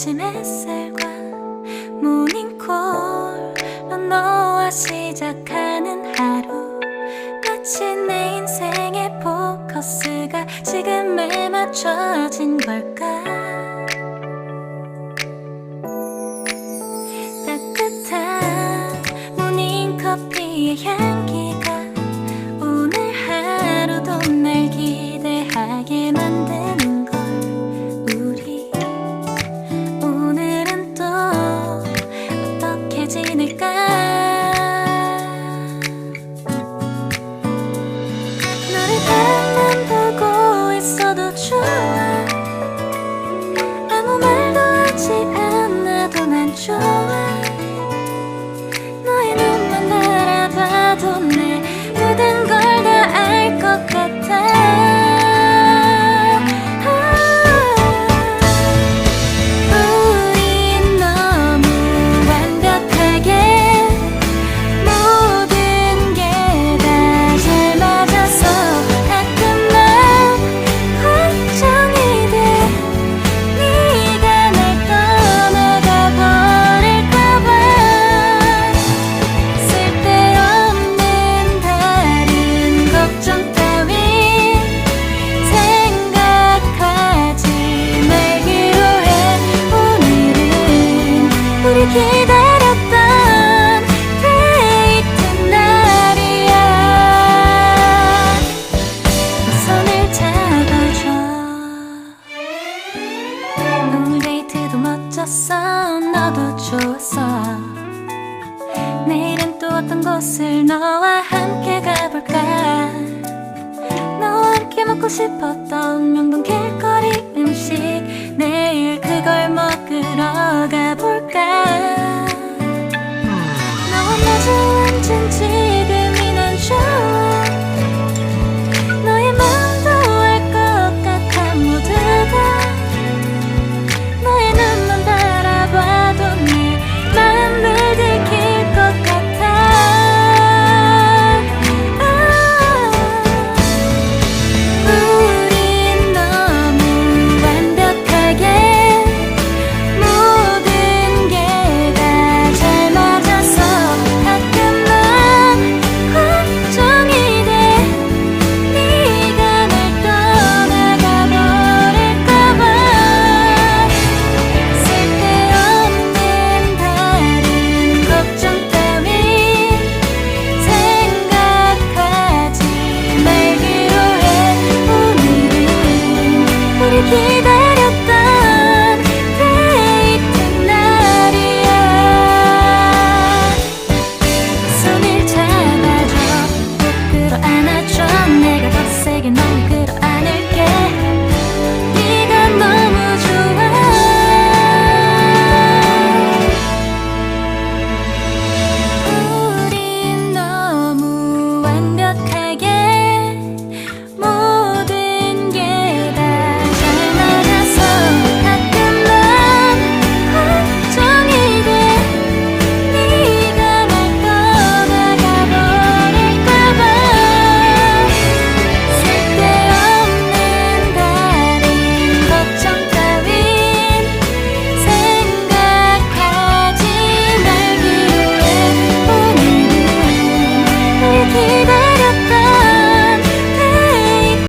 아침 햇살과 모닝콜로 너와 시작하는 하루, 마치 내 인생의 포커스가 지금에 맞춰진 걸까. 따뜻한 모닝커피의 향기가 오늘 하루도 날 기대하게 만드는 걸. 우리 오늘은 또 어떻게 지낼까. 너를 바라만 보고 있어도 좋아. 아무 말도 하지 않아도 난 좋아. 너의 눈만 바라봐도 내 모든 걸 다 알 것 같아. 우린 너무 완벽하게 모든 게 다 잘 맞아서 가끔 난 걱정이 돼. 네가 날 떠나가 버릴까봐. 쓸데없는 다른 걱정 따윈 생각하지 말기로 해. 오늘은 우리 기다렸던 데이트 날이야. 손을 잡아줘. 오늘 데이트도 멋졌어. 너도 좋았어. 내일은 또 어떤 곳을 너와 함께 가볼까. 너와 함께 먹고 싶었던 명동 길거리 음식, 내일 그걸 먹으러 가볼까. 너와 마주 앉은 지금이 난 좋아. 너의 마음도 알 것 같아. 모두 다 너의 눈만 바라봐도 내 마음을 들킬 것 같아. 우린 너무 완벽하게 모든 게 다 잘 맞아서 가끔 난 걱정이 돼. 네가 날 떠나가 버릴까봐. 쓸데없는 다른 걱정 따윈 생각하지 말기로 해. 오늘은 우리 기다렸던